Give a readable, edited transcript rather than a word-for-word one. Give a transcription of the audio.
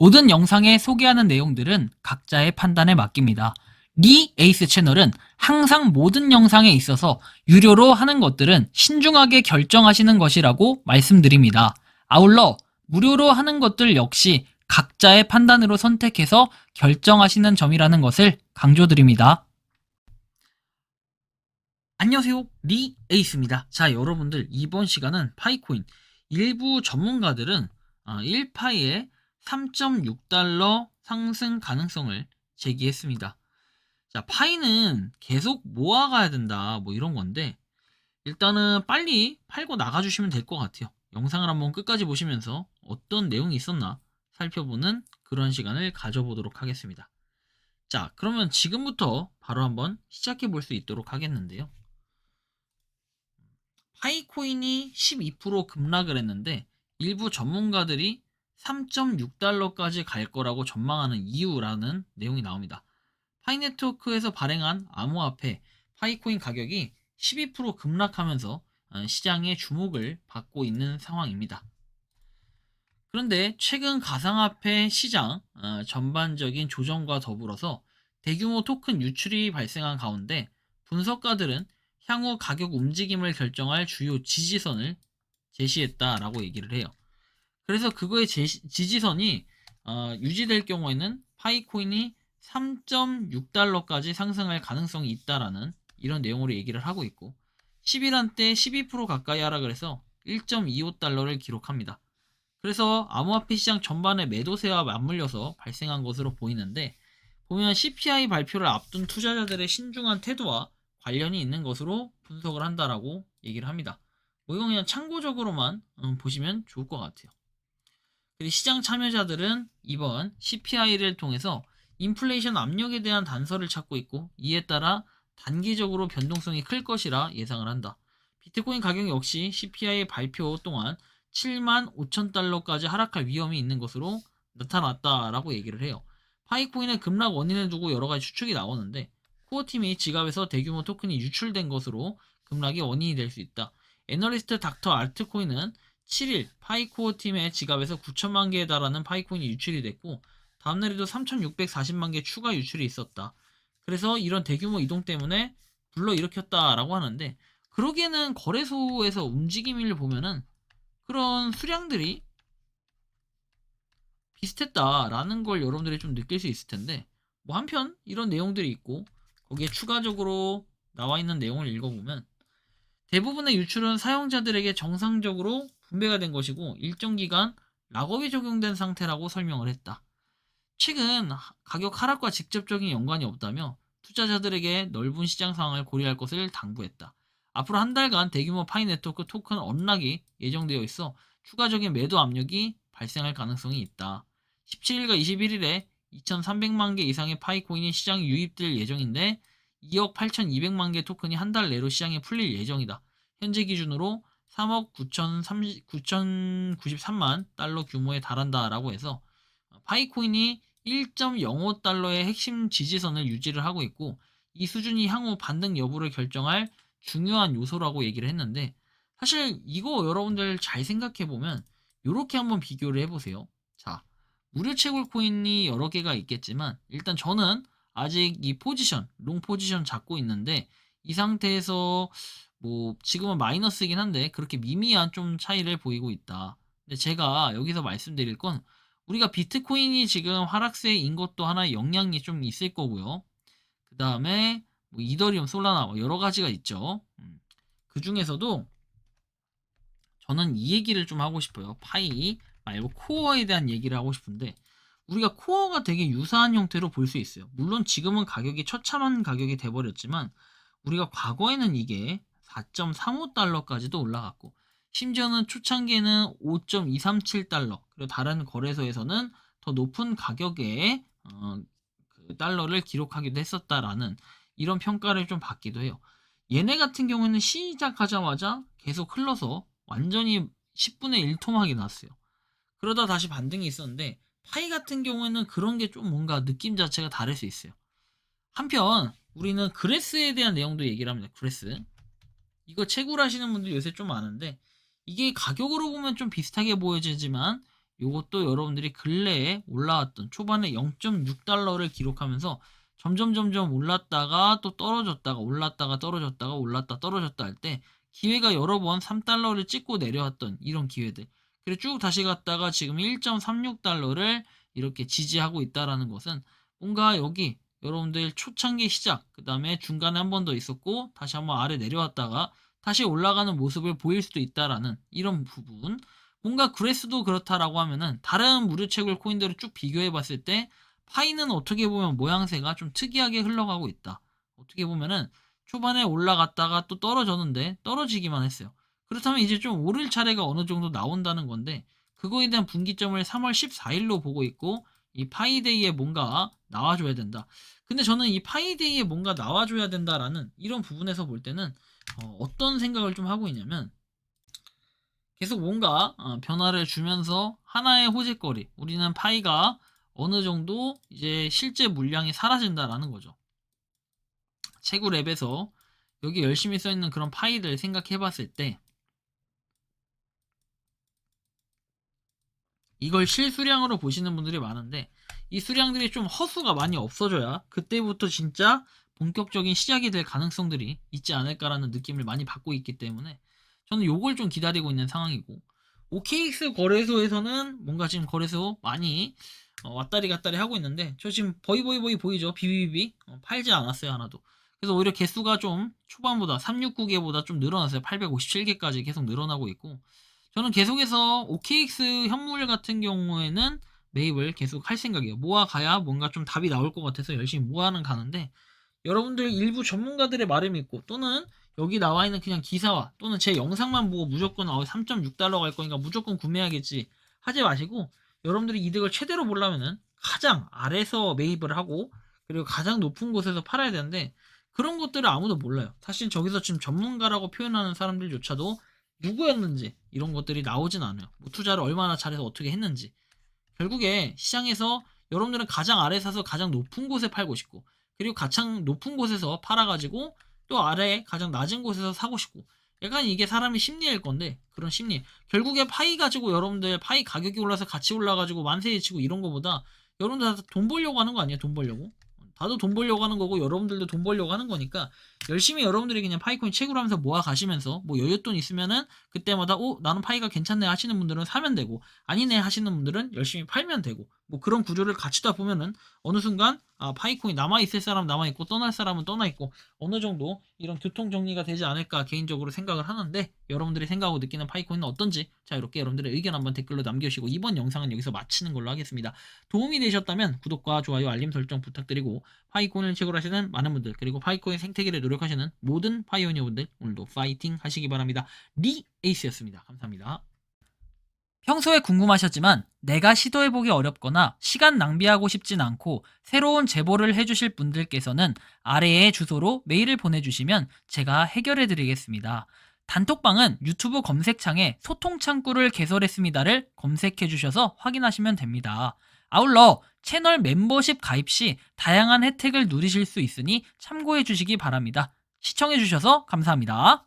모든 영상에 소개하는 내용들은 각자의 판단에 맡깁니다. 리 에이스 채널은 항상 모든 영상에 있어서 유료로 하는 것들은 신중하게 결정하시는 것이라고 말씀드립니다. 아울러 무료로 하는 것들 역시 각자의 판단으로 선택해서 결정하시는 점이라는 것을 강조드립니다. 안녕하세요, 리 에이스입니다. 자, 여러분들 이번 시간은 파이코인 일부 전문가들은 1파이에 3.6달러 상승 가능성을 제기했습니다. 자, 파이는 계속 모아가야 된다, 뭐 이런 건데, 일단은 빨리 팔고 나가주시면 될 것 같아요. 영상을 한번 끝까지 보시면서 어떤 내용이 있었나 살펴보는 그런 시간을 가져보도록 하겠습니다. 자, 그러면 지금부터 바로 한번 시작해 볼 수 있도록 하겠는데요. 파이코인이 12% 급락을 했는데 일부 전문가들이 3.6달러까지 갈 거라고 전망하는 이유라는 내용이 나옵니다. 파이네트워크에서 발행한 암호화폐 파이코인 가격이 12% 급락하면서 시장의 주목을 받고 있는 상황입니다. 그런데 최근 가상화폐 시장 전반적인 조정과 더불어서 대규모 토큰 유출이 발생한 가운데 분석가들은 향후 가격 움직임을 결정할 주요 지지선을 제시했다라고 얘기를 해요. 그래서 그거의 지지선이 유지될 경우에는 파이코인이 3.6달러까지 상승할 가능성이 있다라는 이런 내용으로 얘기를 하고 있고 10일 한때 12% 가까이 하락을 해서 1.25달러를 기록합니다. 그래서 암호화폐 시장 전반의 매도세와 맞물려서 발생한 것으로 보이는데 보면 CPI 발표를 앞둔 투자자들의 신중한 태도와 관련이 있는 것으로 분석을 한다라고 얘기를 합니다. 뭐 이건 그냥 참고적으로만 보시면 좋을 것 같아요. 그리고 시장 참여자들은 이번 CPI를 통해서 인플레이션 압력에 대한 단서를 찾고 있고 이에 따라 단기적으로 변동성이 클 것이라 예상을 한다. 비트코인 가격 역시 CPI 발표 동안 7만 5천 달러까지 하락할 위험이 있는 것으로 나타났다라고 얘기를 해요. 파이코인의 급락 원인을 두고 여러 가지 추측이 나오는데 코어팀이 지갑에서 대규모 토큰이 유출된 것으로 급락의 원인이 될 수 있다. 애널리스트 닥터 알트코인은 7일 파이코어 팀의 지갑에서 9천만 개에 달하는 파이코인이 유출이 됐고 다음날에도 3,640만 개 추가 유출이 있었다. 그래서 이런 대규모 이동 때문에 불러일으켰다라고 하는데 그러기에는 거래소에서 움직임을 보면은 그런 수량들이 비슷했다라는 걸 여러분들이 좀 느낄 수 있을 텐데 뭐 한편 이런 내용들이 있고 거기에 추가적으로 나와 있는 내용을 읽어보면 대부분의 유출은 사용자들에게 정상적으로 분배가 된 것이고 일정 기간 락업이 적용된 상태라고 설명을 했다. 최근 가격 하락과 직접적인 연관이 없다며 투자자들에게 넓은 시장 상황을 고려할 것을 당부했다. 앞으로 한 달간 대규모 파이 네트워크 토큰 언락이 예정되어 있어 추가적인 매도 압력이 발생할 가능성이 있다. 17일과 21일에 2,300만 개 이상의 파이코인이 시장에 유입될 예정인데 2억 8,200만 개 토큰이 한 달 내로 시장에 풀릴 예정이다. 현재 기준으로 3억 9,093만 달러 규모에 달한다라고 해서 파이코인이 1.05달러의 핵심 지지선을 유지를 하고 있고 이 수준이 향후 반등 여부를 결정할 중요한 요소라고 얘기를 했는데 사실 이거 여러분들 잘 생각해보면 이렇게 한번 비교를 해보세요. 자, 무료 채굴 코인이 여러 개가 있겠지만 일단 저는 아직 이 포지션, 롱 포지션 잡고 있는데 이 상태에서 뭐 지금은 마이너스이긴 한데 그렇게 미미한 좀 차이를 보이고 있다. 근데 제가 여기서 말씀드릴 건 우리가 비트코인이 지금 하락세인 것도 하나의 영향이 좀 있을 거고요. 그 다음에 뭐 이더리움, 솔라나 뭐 여러 가지가 있죠. 그 중에서도 저는 이 얘기를 좀 하고 싶어요. 파이 말고 코어에 대한 얘기를 하고 싶은데 우리가 코어가 되게 유사한 형태로 볼 수 있어요. 물론 지금은 가격이 처참한 가격이 돼버렸지만 우리가 과거에는 이게 4.35달러까지도 올라갔고 심지어는 초창기에는 5.237달러 그리고 다른 거래소에서는 더 높은 가격의 그 달러를 기록하기도 했었다라는 이런 평가를 좀 받기도 해요. 얘네 같은 경우에는 시작하자마자 계속 흘러서 완전히 10분의 1 토막이 났어요. 그러다 다시 반등이 있었는데 파이 같은 경우에는 그런 게 좀 뭔가 느낌 자체가 다를 수 있어요. 한편 우리는 그래스에 대한 내용도 얘기를 합니다. 그래스 이거 채굴 하시는 분들 요새 좀 많은데 이게 가격으로 보면 좀 비슷하게 보여지지만 요것도 여러분들이 근래에 올라왔던 초반에 0.6달러를 기록하면서 점점 올랐다가 또 떨어졌다가 올랐다가 떨어졌다가 올랐다 떨어졌다 할 때 기회가 여러 번 3달러를 찍고 내려왔던 이런 기회들, 그리고 쭉 다시 갔다가 지금 1.36달러를 이렇게 지지하고 있다라는 것은 뭔가 여기 여러분들 초창기 시작, 그 다음에 중간에 한 번 더 있었고 다시 한번 아래 내려왔다가 다시 올라가는 모습을 보일 수도 있다라는 이런 부분. 뭔가 그레스도 그렇다라고 하면은 다른 무료채굴 코인들을 쭉 비교해 봤을 때 파이는 어떻게 보면 모양새가 좀 특이하게 흘러가고 있다. 어떻게 보면은 초반에 올라갔다가 또 떨어졌는데 떨어지기만 했어요. 그렇다면 이제 좀 오를 차례가 어느 정도 나온다는 건데, 그거에 대한 분기점을 3월 14일로 보고 있고 이 파이데이에 뭔가 나와줘야 된다. 근데 저는 이 파이데이에 뭔가 나와줘야 된다라는 이런 부분에서 볼 때는 어떤 생각을 좀 하고 있냐면, 계속 뭔가 변화를 주면서 하나의 호재거리, 우리는 파이가 어느 정도 이제 실제 물량이 사라진다라는 거죠. 채굴 앱에서 여기 열심히 써있는 그런 파이들 생각해 봤을 때 이걸 실수량으로 보시는 분들이 많은데, 이 수량들이 좀 허수가 많이 없어져야 그때부터 진짜 본격적인 시작이 될 가능성들이 있지 않을까라는 느낌을 많이 받고 있기 때문에 저는 요걸 좀 기다리고 있는 상황이고, OKX 거래소에서는 뭔가 지금 거래소 많이 왔다리 갔다리 하고 있는데, 저 지금 버이버이버이 보이죠? 비비비비 팔지 않았어요, 하나도. 그래서 오히려 개수가 좀 초반보다 369개보다 좀 늘어났어요. 857개까지 계속 늘어나고 있고, 저는 계속해서 OKX 현물 같은 경우에는 매입을 계속 할 생각이에요. 모아가야 뭔가 좀 답이 나올 것 같아서 열심히 모아는 가는데, 여러분들 일부 전문가들의 말을 믿고 또는 여기 나와 있는 그냥 기사와 또는 제 영상만 보고 무조건 3.6달러 갈 거니까 무조건 구매하겠지 하지 마시고, 여러분들이 이득을 최대로 보려면은 가장 아래서 매입을 하고 그리고 가장 높은 곳에서 팔아야 되는데, 그런 것들을 아무도 몰라요. 사실 저기서 지금 전문가라고 표현하는 사람들조차도 누구였는지 이런 것들이 나오진 않아요. 뭐 투자를 얼마나 잘해서 어떻게 했는지. 결국에 시장에서 여러분들은 가장 아래 사서 가장 높은 곳에 팔고 싶고, 그리고 가장 높은 곳에서 팔아가지고 또 아래에 가장 낮은 곳에서 사고 싶고, 약간 이게 사람의 심리일 건데, 그런 심리 결국에 파이 가지고 여러분들 파이 가격이 올라서 같이 올라가지고 만세에 치고 이런 거보다 여러분들 다 돈 벌려고 하는 거 아니에요? 돈 벌려고 다들 돈 벌려고 하는 거고 여러분들도 돈 벌려고 하는 거니까, 열심히 여러분들이 그냥 파이코인 채굴하면서 모아 가시면서 뭐 여윳돈 있으면은 그때마다 나는 파이가 괜찮네 하시는 분들은 사면 되고, 아니네 하시는 분들은 열심히 팔면 되고, 뭐 그런 구조를 갖추다 보면은 어느 순간 파이코인 남아있을 사람 남아있고 떠날 사람은 떠나있고 어느 정도 이런 교통 정리가 되지 않을까 개인적으로 생각을 하는데, 여러분들이 생각하고 느끼는 파이코인은 어떤지 자 이렇게 여러분들의 의견 한번 댓글로 남겨주시고 이번 영상은 여기서 마치는 걸로 하겠습니다. 도움이 되셨다면 구독과 좋아요 알림 설정 부탁드리고, 파이코인을 채굴하시는 많은 분들, 그리고 파이코인 생태계를 노력하시는 모든 파이오니어분들 오늘도 파이팅 하시기 바랍니다. 리 에이스였습니다. 감사합니다. 평소에 궁금하셨지만 내가 시도해보기 어렵거나 시간 낭비하고 싶진 않고 새로운 제보를 해주실 분들께서는 아래의 주소로 메일을 보내주시면 제가 해결해드리겠습니다. 단톡방은 유튜브 검색창에 소통창구를 개설했습니다를 검색해주셔서 확인하시면 됩니다. 아울러 채널 멤버십 가입 시 다양한 혜택을 누리실 수 있으니 참고해주시기 바랍니다. 시청해주셔서 감사합니다.